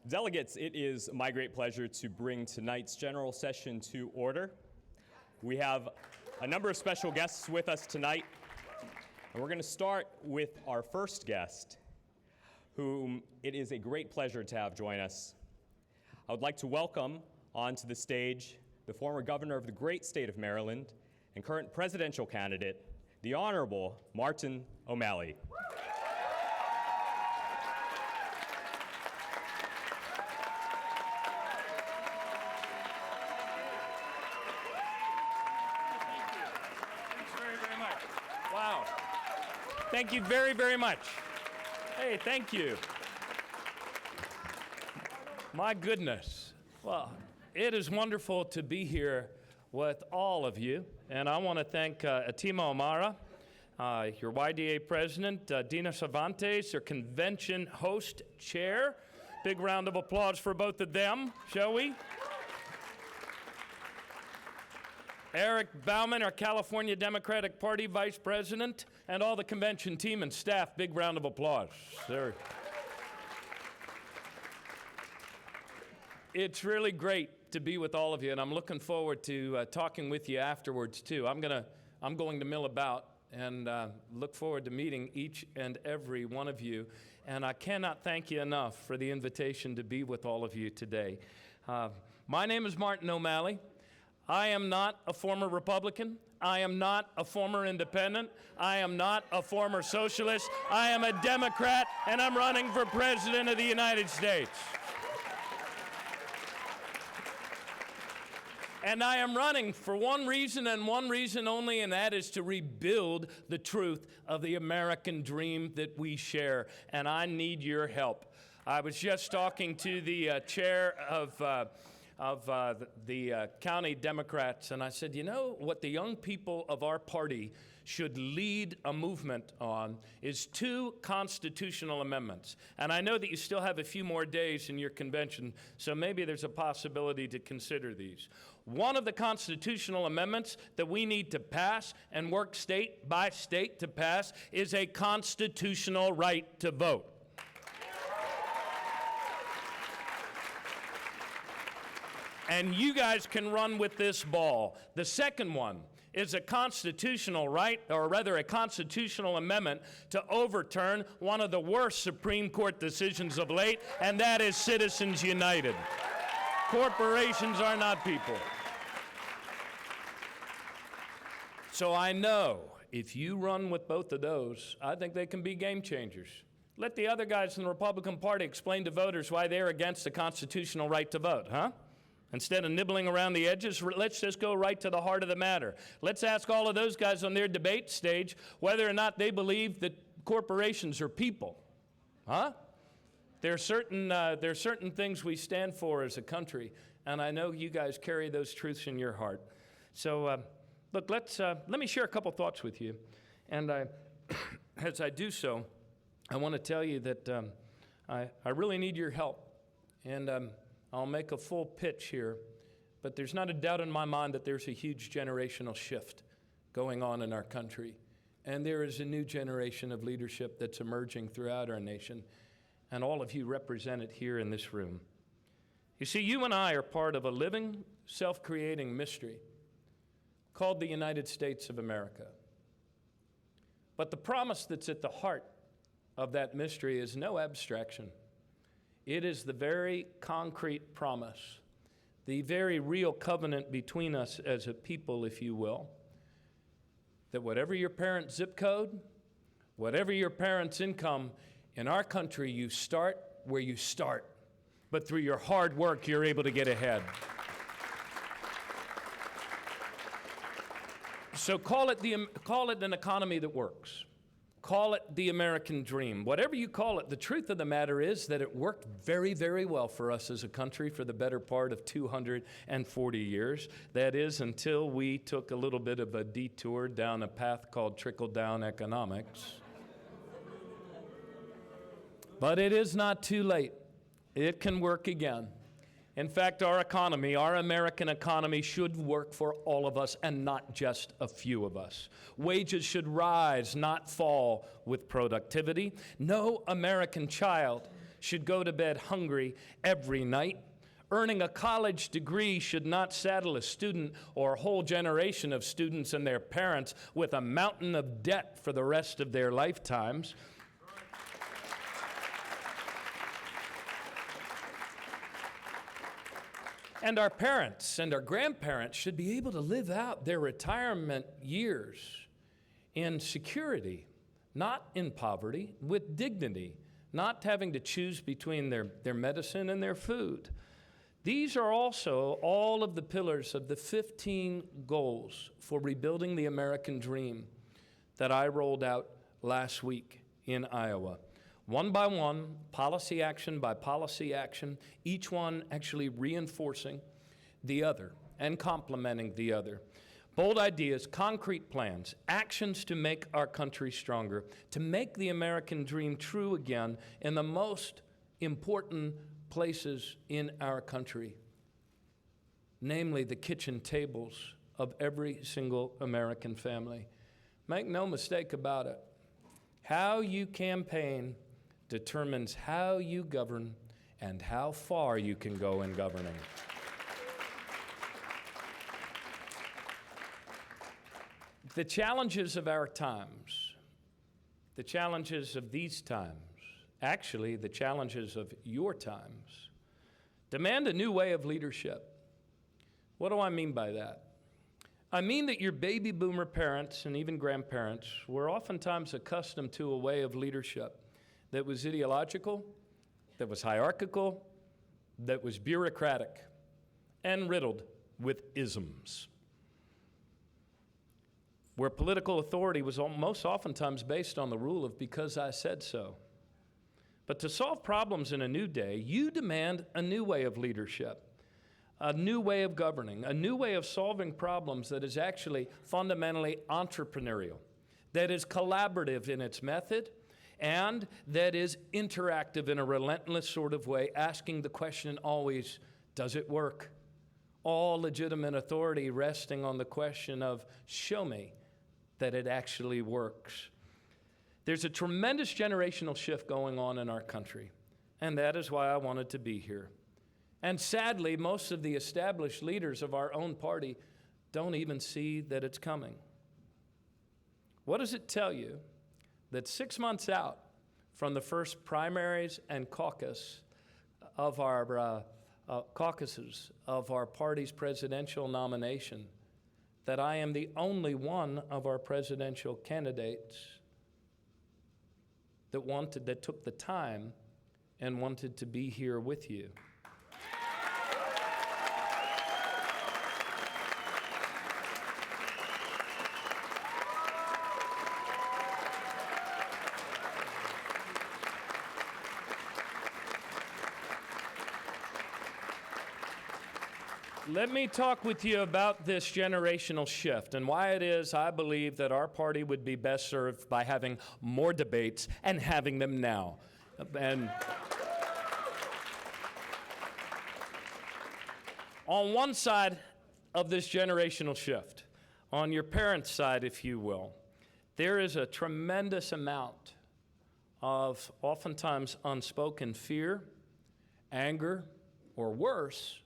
Delegates, it is my great pleasure to bring tonight's general session to order. We have a number of special guests with us tonight, and we're going to start with our first guest, whom it is a great pleasure to have join us. I would like to welcome onto the stage the former governor of the great state of Maryland and current presidential candidate, the Honorable Martin O'Malley. Wow. Thank you very, very much. Hey, thank you. My goodness. Well, it is wonderful to be here with all of you. And I want to thank Atima O'Mara, your YDA president, Dina Cervantes, your convention host chair. Big round of applause for both of them, shall we? Eric Bauman, our California Democratic Party Vice President, and all the convention team and staff, big round of applause. It's really great to be with all of you, and I'm looking forward to talking with you afterwards, too. I'm going to mill about and look forward to meeting each and every one of you, and I cannot thank you enough for the invitation to be with all of you today. My name is Martin O'Malley. I am not a former Republican. I am not a former independent. I am not a former socialist. I am a Democrat, and I'm running for President of the United States. And I am running for one reason and one reason only, and that is to rebuild the truth of the American dream that we share. And I need your help. I was just talking to the chair of the county Democrats, and I said, you know, what the young people of our party should lead a movement on is 2 constitutional amendments. And I know that you still have a few more days in your convention, so maybe there's a possibility to consider these. One of the constitutional amendments that we need to pass and work state by state to pass is a constitutional right to vote. And you guys can run with this ball. The second one is a constitutional right, or rather a constitutional amendment to overturn one of the worst Supreme Court decisions of late, and that is Citizens United. Corporations are not people. So I know if you run with both of those, I think they can be game changers. Let the other guys in the Republican Party explain to voters why they're against the constitutional right to vote, huh? Instead of nibbling around the edges, let's just go right to the heart of the matter. Let's ask all of those guys on their debate stage whether or not they believe that corporations are people. Huh? There are certain things we stand for as a country, and I know you guys carry those truths in your heart. So, look, let me share a couple thoughts with you. And as I do so, I want to tell you that I really need your help. And I'll make a full pitch here, but there's not a doubt in my mind that there's a huge generational shift going on in our country. And there is a new generation of leadership that's emerging throughout our nation, and all of you represent it here in this room. You see, you and I are part of a living, self-creating mystery called the United States of America. But the promise that's at the heart of that mystery is no abstraction. It is the very concrete promise, the very real covenant between us as a people, if you will, that whatever your parents' zip code, whatever your parents' income, in our country you start where you start, but through your hard work you're able to get ahead. So call it an economy that works. Call it the American dream. Whatever you call it, the truth of the matter is that it worked very, very well for us as a country for the better part of 240 years. That is, until we took a little bit of a detour down a path called trickle-down economics. But it is not too late. It can work again. In fact, our economy, our American economy, should work for all of us and not just a few of us. Wages should rise, not fall with productivity. No American child should go to bed hungry every night. Earning a college degree should not saddle a student or a whole generation of students and their parents with a mountain of debt for the rest of their lifetimes. And our parents and our grandparents should be able to live out their retirement years in security, not in poverty, with dignity, not having to choose between their medicine and their food. These are also all of the pillars of the 15 goals for rebuilding the American dream that I rolled out last week in Iowa. One by one, policy action by policy action, each one actually reinforcing the other and complementing the other. Bold ideas, concrete plans, actions to make our country stronger, to make the American dream true again in the most important places in our country, namely the kitchen tables of every single American family. Make no mistake about it. How you campaign determines how you govern and how far you can go in governing. The challenges of our times, the challenges of these times, actually the challenges of your times, demand a new way of leadership. What do I mean by that? I mean that your baby boomer parents and even grandparents were oftentimes accustomed to a way of leadership that was ideological, that was hierarchical, that was bureaucratic, and riddled with isms, where political authority was most oftentimes based on the rule of because I said so. But to solve problems in a new day, you demand a new way of leadership, a new way of governing, a new way of solving problems that is actually fundamentally entrepreneurial, that is collaborative in its method, and that is interactive in a relentless sort of way, asking the question always, does it work? All legitimate authority resting on the question of, show me that it actually works. There's a tremendous generational shift going on in our country, and that is why I wanted to be here. And sadly, most of the established leaders of our own party don't even see that it's coming. What does it tell you that 6 months out from the first primaries and caucuses of our party's presidential nomination, that I am the only one of our presidential candidates that took the time and wanted to be here with you? Let me talk with you about this generational shift and why it is I believe that our party would be best served by having more debates and having them now. And on one side of this generational shift, on your parents' side, if you will, there is a tremendous amount of oftentimes unspoken fear, anger, or worse,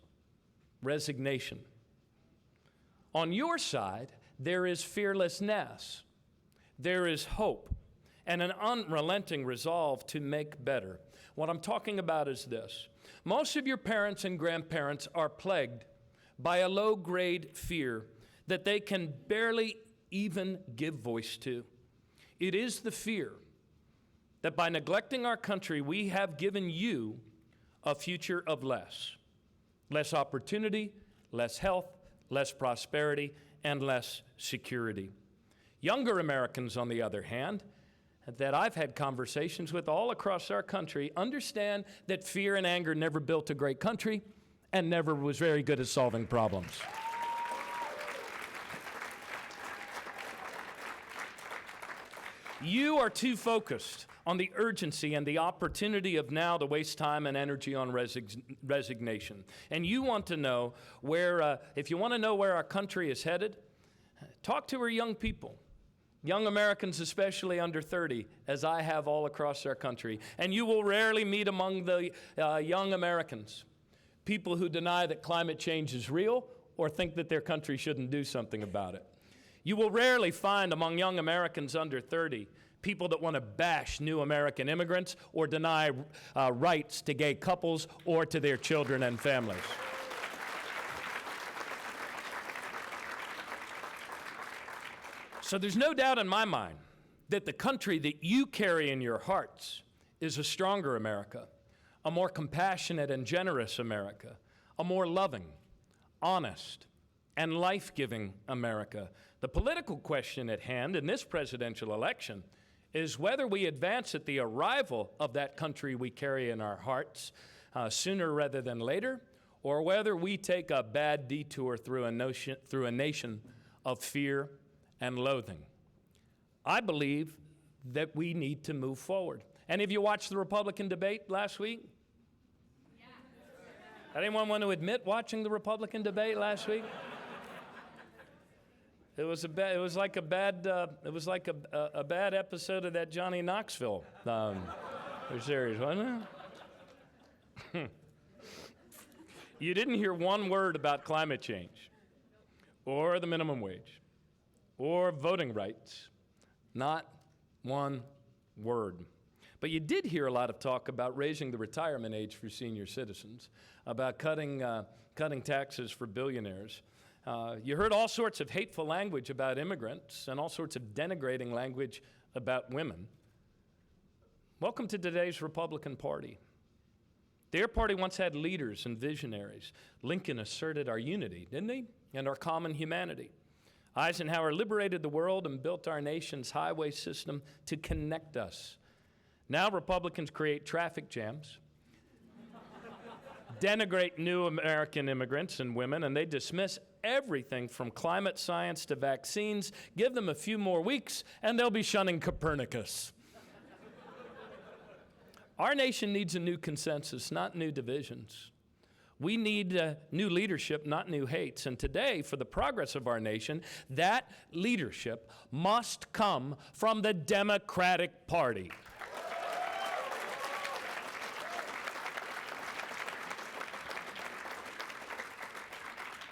resignation. On your side, there is fearlessness, there is hope, and an unrelenting resolve to make better. What I'm talking about is this. Most of your parents and grandparents are plagued by a low-grade fear that they can barely even give voice to. It is the fear that by neglecting our country, we have given you a future of less opportunity, less health, less prosperity, and less security. Younger Americans, on the other hand, that I've had conversations with all across our country, understand that fear and anger never built a great country and never was very good at solving problems. You are too focused on the urgency and the opportunity of now to waste time and energy on resignation. And you want to know where, if you want to know where our country is headed, talk to our young people. young Americans, especially under 30, as I have all across our country. And you will rarely meet among the young Americans people who deny that climate change is real or think that their country shouldn't do something about it. You will rarely find among young Americans under 30 people that want to bash new American immigrants or deny rights to gay couples or to their children and families. So there's no doubt in my mind that the country that you carry in your hearts is a stronger America, a more compassionate and generous America, a more loving, honest, and life-giving America. The political question at hand in this presidential election is whether we advance at the arrival of that country we carry in our hearts sooner rather than later, or whether we take a bad detour through a nation of fear and loathing. I believe that we need to move forward. Any of you watched the Republican debate last week? Yeah. Anyone want to admit watching the Republican debate last week? It was like a bad episode of that Johnny Knoxville series, wasn't it? You didn't hear one word about climate change, or the minimum wage, or voting rights. Not one word. But you did hear a lot of talk about raising the retirement age for senior citizens, about cutting taxes for billionaires. You heard all sorts of hateful language about immigrants and all sorts of denigrating language about women. Welcome to today's Republican Party. Their party once had leaders and visionaries. Lincoln asserted our unity, didn't he? And our common humanity. Eisenhower liberated the world and built our nation's highway system to connect us. Now Republicans create traffic jams, denigrate new American immigrants and women, and they dismiss everything from climate science to vaccines. Give them a few more weeks, and they'll be shunning Copernicus. Our nation needs a new consensus, not new divisions. We need new leadership, not new hates. And today, for the progress of our nation, that leadership must come from the Democratic Party.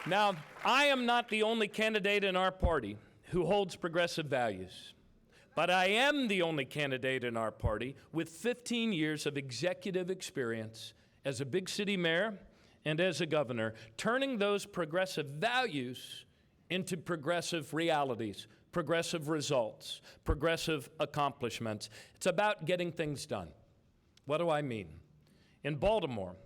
Now, I am not the only candidate in our party who holds progressive values, but I am the only candidate in our party with 15 years of executive experience as a big city mayor and as a governor, turning those progressive values into progressive realities, progressive results, progressive accomplishments. It's about getting things done. What do I mean? In Baltimore,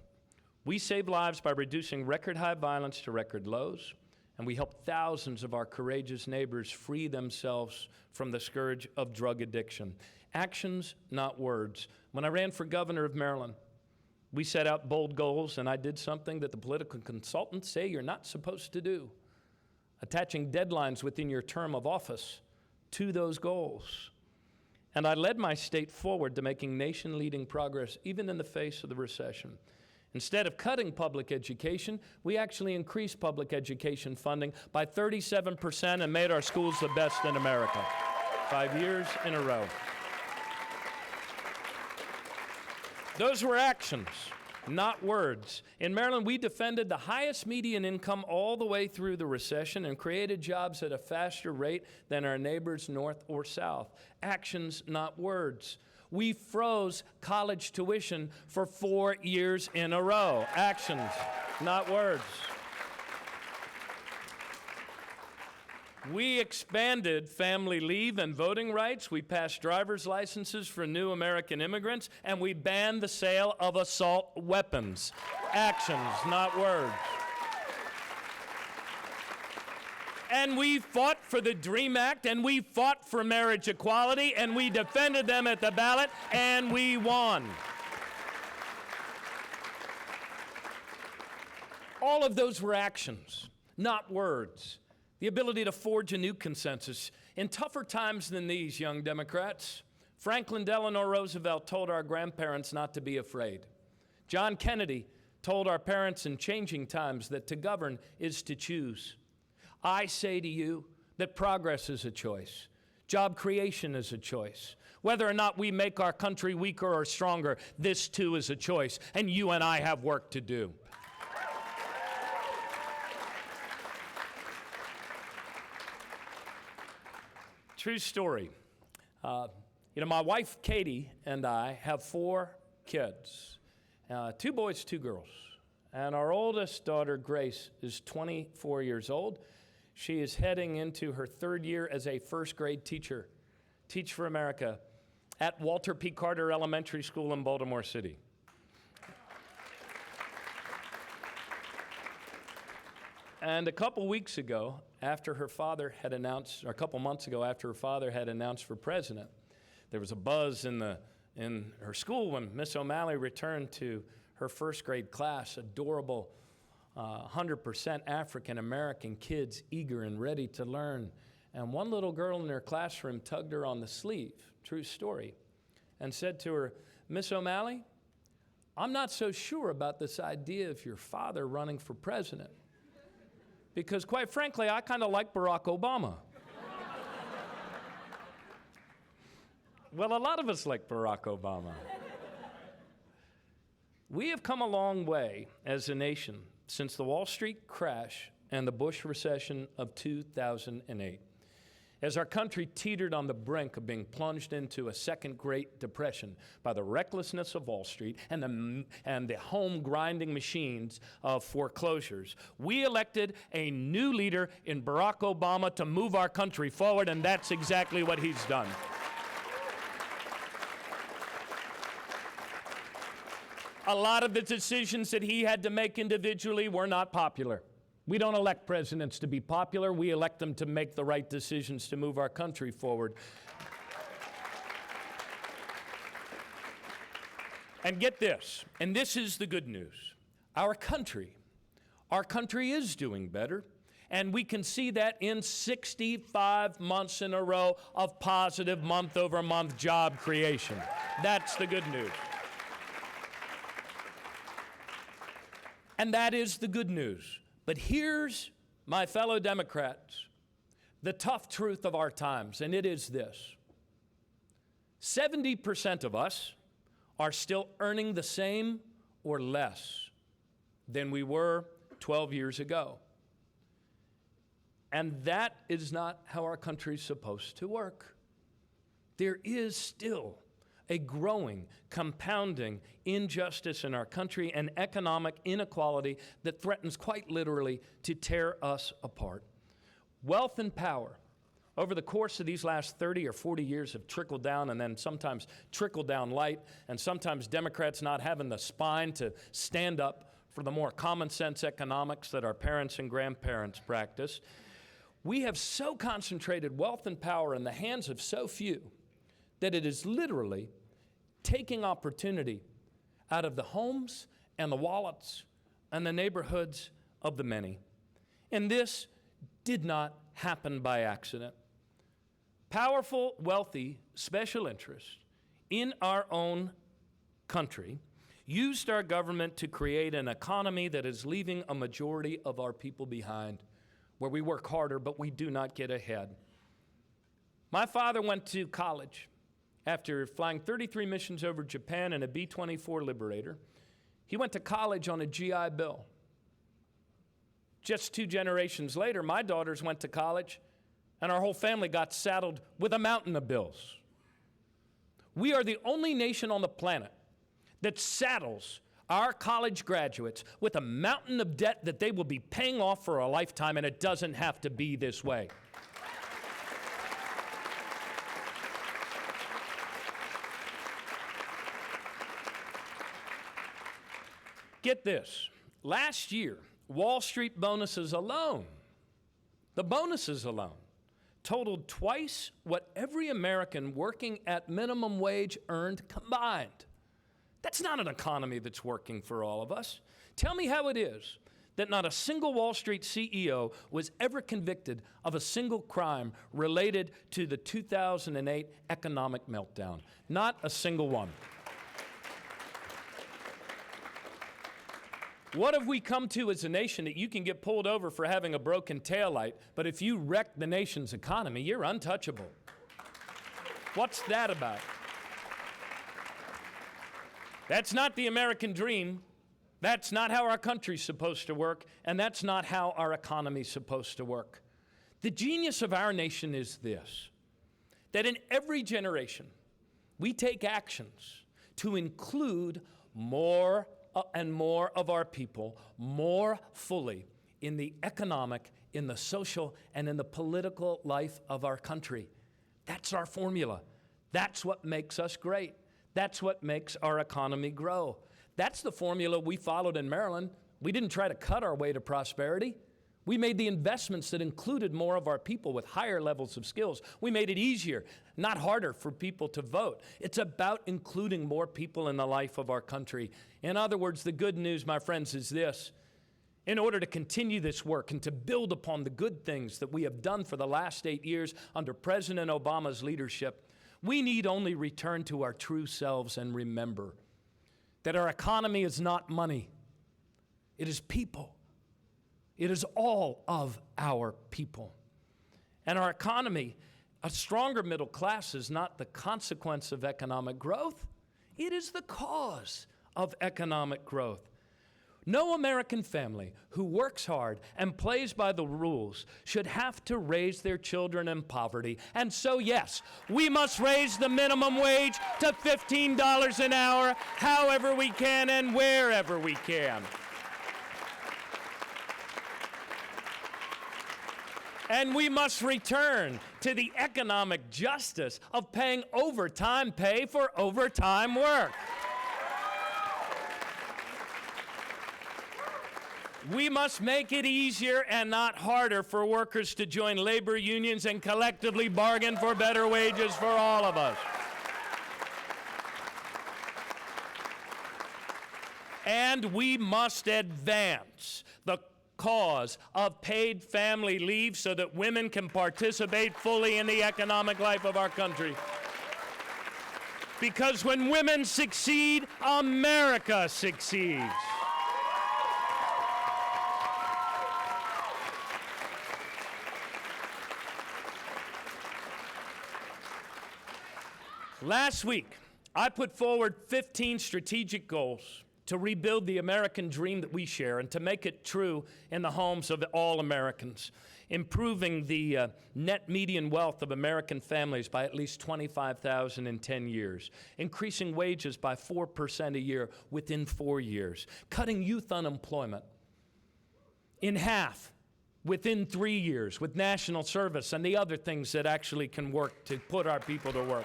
we save lives by reducing record high violence to record lows, and we help thousands of our courageous neighbors free themselves from the scourge of drug addiction. Actions, not words. When I ran for governor of Maryland, we set out bold goals, and I did something that the political consultants say you're not supposed to do, attaching deadlines within your term of office to those goals. And I led my state forward to making nation-leading progress, even in the face of the recession. Instead of cutting public education, we actually increased public education funding by 37% and made our schools the best in America, 5 years in a row. Those were actions, not words. In Maryland, we defended the highest median income all the way through the recession and created jobs at a faster rate than our neighbors north or south. Actions, not words. We froze college tuition for 4 years in a row. Actions, not words. We expanded family leave and voting rights. We passed driver's licenses for new American immigrants, and we banned the sale of assault weapons. Actions, not words. And we fought for the DREAM Act, and we fought for marriage equality, and we defended them at the ballot, and we won. All of those were actions, not words. The ability to forge a new consensus. In tougher times than these, young Democrats, Franklin Delano Roosevelt told our grandparents not to be afraid. John Kennedy told our parents in changing times that to govern is to choose. I say to you that progress is a choice. Job creation is a choice. Whether or not we make our country weaker or stronger, this too is a choice, and you and I have work to do. True story. My wife, Katie, and I have 4 kids, 2 boys, 2 girls. And our oldest daughter, Grace, is 24 years old. She is heading into her 3rd year as a first-grade teacher, Teach for America, at Walter P. Carter Elementary School in Baltimore City. And a couple weeks ago, after her father had announced, or a couple months ago, after her father had announced for president, there was a buzz in her school when Miss O'Malley returned to her first-grade class, adorable, 100% African-American kids, eager and ready to learn. And one little girl in her classroom tugged her on the sleeve, true story, and said to her, "Miss O'Malley, I'm not so sure about this idea of your father running for president, because quite frankly, I kind of like Barack Obama." Well, a lot of us like Barack Obama. We have come a long way as a nation since the Wall Street crash and the Bush recession of 2008. As our country teetered on the brink of being plunged into a second Great Depression by the recklessness of Wall Street and the home-grinding machines of foreclosures, we elected a new leader in Barack Obama to move our country forward, and that's exactly what he's done. A lot of the decisions that he had to make individually were not popular. We don't elect presidents to be popular. We elect them to make the right decisions to move our country forward. And get this, and this is the good news. Our country is doing better, and we can see that in 65 months in a row of positive month-over-month job creation. That's the good news. And that is the good news. But here's, my fellow Democrats, the tough truth of our times, and it is this. 70% of us are still earning the same or less than we were 12 years ago. And that is not how our country's supposed to work. There is still a growing, compounding injustice in our country and economic inequality that threatens quite literally to tear us apart. Wealth and power over the course of these last 30 or 40 years have trickled down, and then sometimes trickled down light, and sometimes Democrats not having the spine to stand up for the more common sense economics that our parents and grandparents practiced. We have so concentrated wealth and power in the hands of so few that it is literally taking opportunity out of the homes and the wallets and the neighborhoods of the many. And this did not happen by accident. Powerful, wealthy, special interests in our own country used our government to create an economy that is leaving a majority of our people behind, where we work harder but we do not get ahead. My father went to college. After flying 33 missions over Japan in a B-24 Liberator, he went to college on a GI Bill. Just 2 generations later, my daughters went to college, and our whole family got saddled with a mountain of bills. We are the only nation on the planet that saddles our college graduates with a mountain of debt that they will be paying off for a lifetime, and it doesn't have to be this way. Get this, last year, Wall Street bonuses alone, the bonuses alone, totaled twice what every American working at minimum wage earned combined. That's not an economy that's working for all of us. Tell me how it is that not a single Wall Street CEO was ever convicted of a single crime related to the 2008 economic meltdown. Not a single one. What have we come to as a nation that you can get pulled over for having a broken taillight, but if you wreck the nation's economy, you're untouchable? What's that about? That's not the American dream. That's not how our country's supposed to work, and that's not how our economy's supposed to work. The genius of our nation is this, that in every generation, we take actions to include more and more of our people more fully in the economic, in the social, and in the political life of our country. That's our formula. That's what makes us great. That's what makes our economy grow. That's the formula we followed in Maryland. We didn't try to cut our way to prosperity. We made the investments that included more of our people with higher levels of skills. We made it easier, not harder, for people to vote. It's about including more people in the life of our country. In other words, the good news, my friends, is this. In order to continue this work and to build upon the good things that we have done for the last 8 years under President Obama's leadership, we need only return to our true selves and remember that our economy is not money. It is people. It is all of our people. And our economy, a stronger middle class, is not the consequence of economic growth. It is the cause of economic growth. No American family who works hard and plays by the rules should have to raise their children in poverty. And so, yes, we must raise the minimum wage to $15 an hour, however we can and wherever we can. And we must return to the economic justice of paying overtime pay for overtime work. We must make it easier and not harder for workers to join labor unions and collectively bargain for better wages for all of us. And we must advance the cause of paid family leave so that women can participate fully in the economic life of our country. Because when women succeed, America succeeds. Last week, I put forward 15 strategic goals to rebuild the American dream that we share and to make it true in the homes of all Americans, improving the net median wealth of American families by at least $25,000 in 10 years, increasing wages by 4% a year within 4 years, cutting youth unemployment in half within 3 years with national service and the other things that actually can work to put our people to work.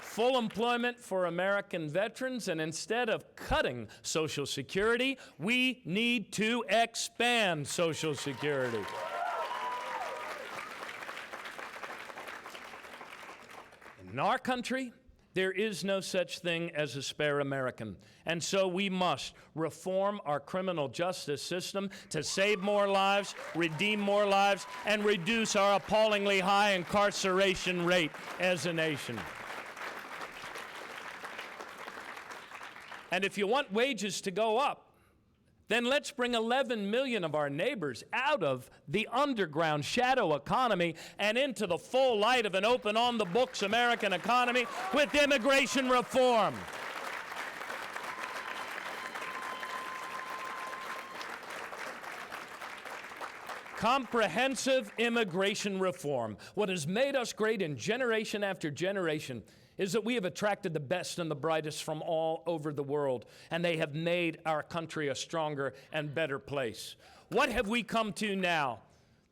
Full employment for American veterans, and instead of cutting Social Security, we need to expand Social Security. In our country, there is no such thing as a spare American, and so we must reform our criminal justice system to save more lives, redeem more lives, and reduce our appallingly high incarceration rate as a nation. And if you want wages to go up, then let's bring 11 million of our neighbors out of the underground shadow economy and into the full light of an open, on-the-books American economy with immigration reform. Comprehensive immigration reform. What has made us great in generation after generation is that we have attracted the best and the brightest from all over the world, and they have made our country a stronger and better place. What have we come to now?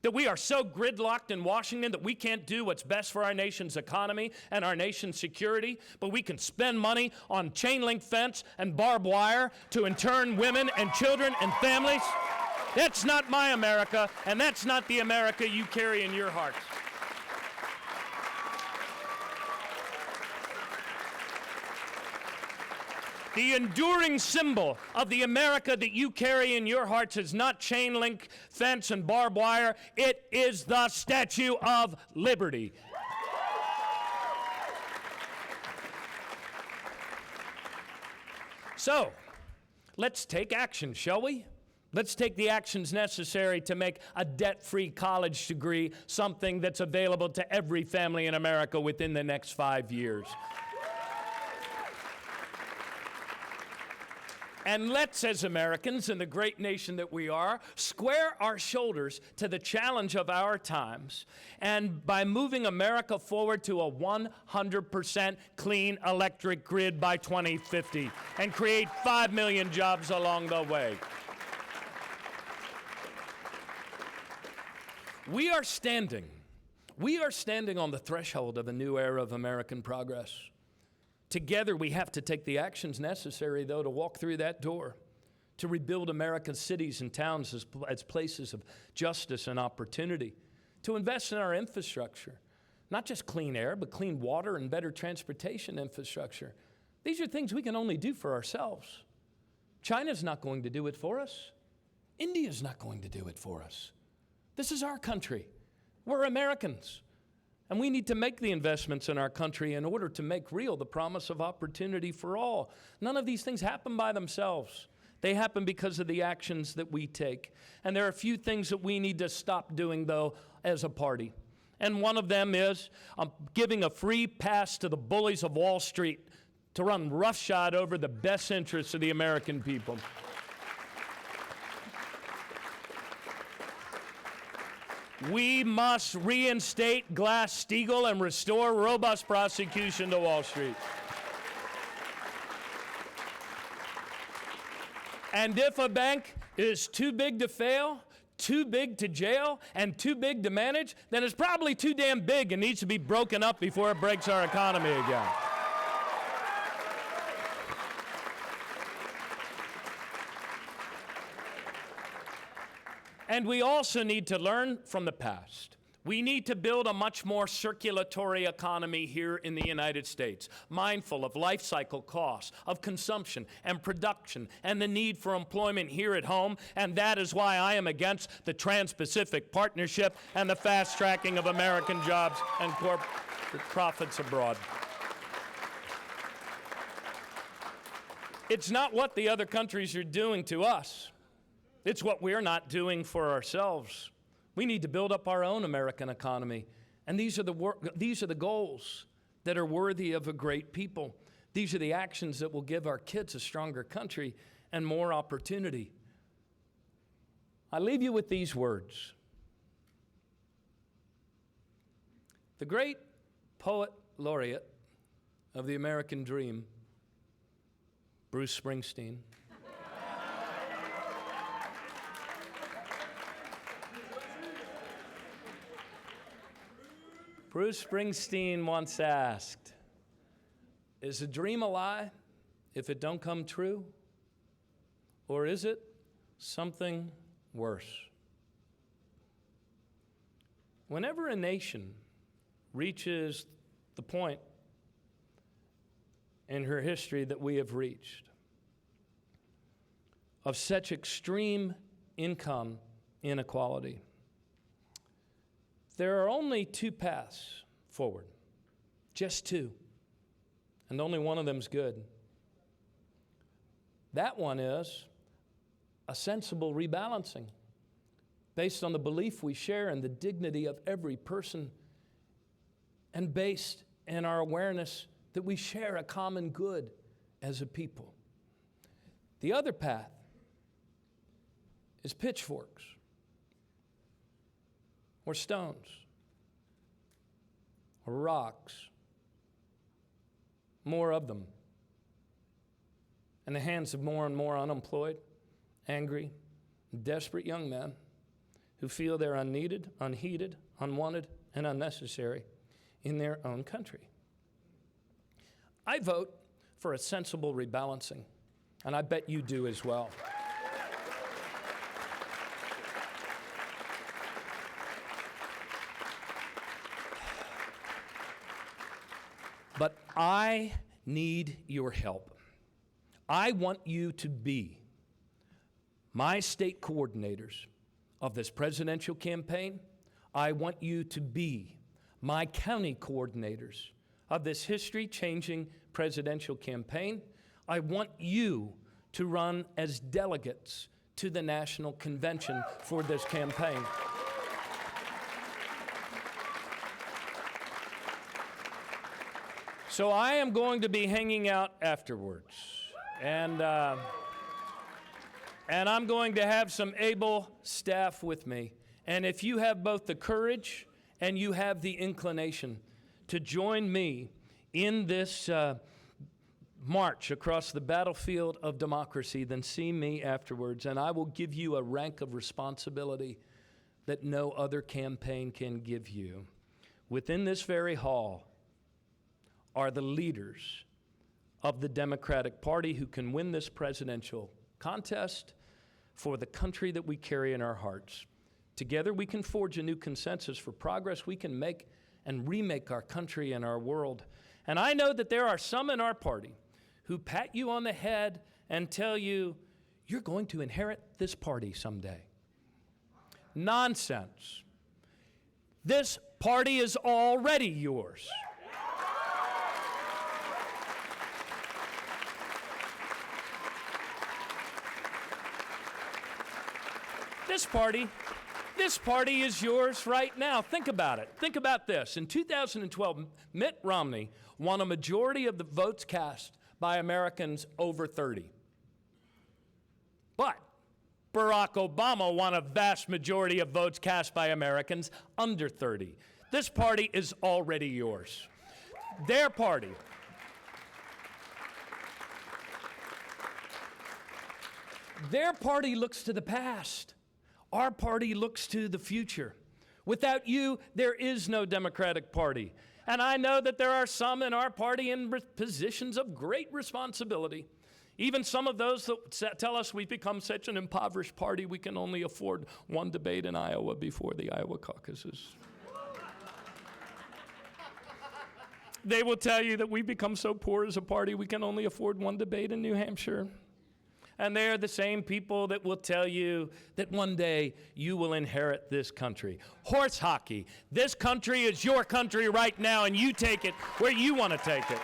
That we are so gridlocked in Washington that we can't do what's best for our nation's economy and our nation's security, but we can spend money on chain link fence and barbed wire to intern women and children and families? That's not my America, and that's not the America you carry in your hearts. The enduring symbol of the America that you carry in your hearts is not chain link fence and barbed wire. It is the Statue of Liberty. So, let's take action, shall we? Let's take the actions necessary to make a debt-free college degree something that's available to every family in America within the next 5 years. And let's, as Americans and the great nation that we are, square our shoulders to the challenge of our times, and by moving America forward to a 100% clean electric grid by 2050, and create 5 million jobs along the way. We are standing on the threshold of a new era of American progress. Together, we have to take the actions necessary, though, to walk through that door, to rebuild America's cities and towns as places of justice and opportunity, to invest in our infrastructure, not just clean air, but clean water and better transportation infrastructure. These are things we can only do for ourselves. China's not going to do it for us. India's not going to do it for us. This is our country. We're Americans. And we need to make the investments in our country in order to make real the promise of opportunity for all. None of these things happen by themselves. They happen because of the actions that we take. And there are a few things that we need to stop doing, though, as a party. And one of them is giving a free pass to the bullies of Wall Street to run roughshod over the best interests of the American people. We must reinstate Glass-Steagall and restore robust prosecution to Wall Street. And if a bank is too big to fail, too big to jail, and too big to manage, then it's probably too damn big and needs to be broken up before it breaks our economy again. And we also need to learn from the past. We need to build a much more circulatory economy here in the United States, mindful of life cycle costs, of consumption and production, and the need for employment here at home. And that is why I am against the Trans-Pacific Partnership and the fast-tracking of American jobs and corporate profits abroad. It's not what the other countries are doing to us. It's what we're not doing for ourselves. We need to build up our own American economy. And these are the goals that are worthy of a great people. These are the actions that will give our kids a stronger country and more opportunity. I leave you with these words. The great poet laureate of the American dream, Bruce Springsteen, Bruce Springsteen once asked, is a dream a lie if it don't come true? Or is it something worse? Whenever a nation reaches the point in her history that we have reached of such extreme income inequality, there are only two paths forward, just two, and only one of them's good. That one is a sensible rebalancing based on the belief we share in the dignity of every person and based in our awareness that we share a common good as a people. The other path is pitchforks or stones or rocks, more of them, in the hands of more and more unemployed, angry, desperate young men who feel they're unneeded, unheeded, unwanted, and unnecessary in their own country. I vote for a sensible rebalancing, and I bet you do as well. But I need your help. I want you to be my state coordinators of this presidential campaign. I want you to be my county coordinators of this history-changing presidential campaign. I want you to run as delegates to the national convention for this campaign. So I am going to be hanging out afterwards, and I'm going to have some able staff with me. And if you have both the courage and you have the inclination to join me in this march across the battlefield of democracy, then see me afterwards, and I will give you a rank of responsibility that no other campaign can give you. Within this very hall are the leaders of the Democratic Party who can win this presidential contest for the country that we carry in our hearts. Together we can forge a new consensus for progress. We can make and remake our country and our world. And I know that there are some in our party who pat you on the head and tell you, you're going to inherit this party someday. Nonsense. This party is already yours. This party is yours right now. Think about it. Think about this. In 2012, Mitt Romney won a majority of the votes cast by Americans over 30. But Barack Obama won a vast majority of votes cast by Americans under 30. This party is already yours. Their party. Their party looks to the past. Our party looks to the future. Without you, there is no Democratic Party. And I know that there are some in our party in positions of great responsibility. Even some of those that tell us we've become such an impoverished party we can only afford one debate in Iowa before the Iowa caucuses. They will tell you that we've become so poor as a party we can only afford one debate in New Hampshire. And they're the same people that will tell you that one day you will inherit this country. Horse hockey. This country is your country right now, and you take it where you want to take it.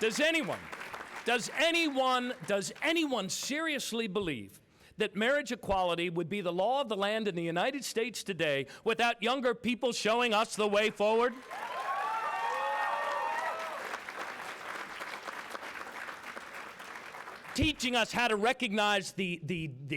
Does anyone seriously believe that marriage equality would be the law of the land in the United States today without younger people showing us the way forward? Teaching us how to recognize the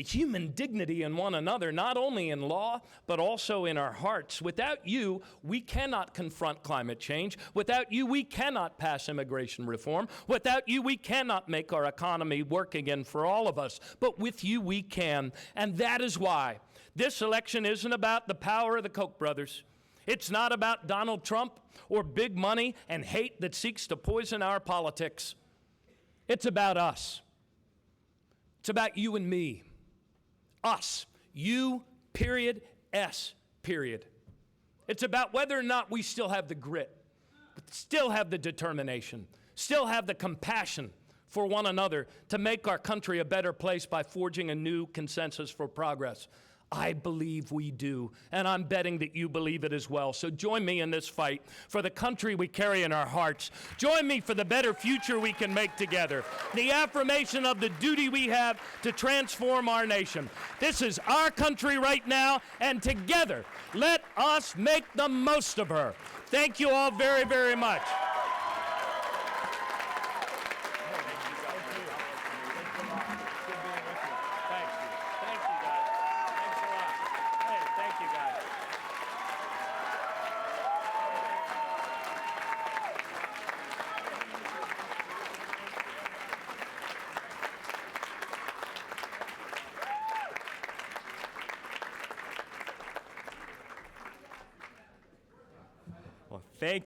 human dignity in one another, not only in law, but also in our hearts. Without you, we cannot confront climate change. Without you, we cannot pass immigration reform. Without you, we cannot make our economy work again for all of us. But with you, we can. And that is why this election isn't about the power of the Koch brothers. It's not about Donald Trump or big money and hate that seeks to poison our politics. It's about us. It's about you and me. Us. You, period, S, period. It's about whether or not we still have the grit, still have the determination, still have the compassion for one another to make our country a better place by forging a new consensus for progress. I believe we do, and I'm betting that you believe it as well. So join me in this fight for the country we carry in our hearts. Join me for the better future we can make together, the affirmation of the duty we have to transform our nation. This is our country right now, and together, let us make the most of her. Thank you all very, very much.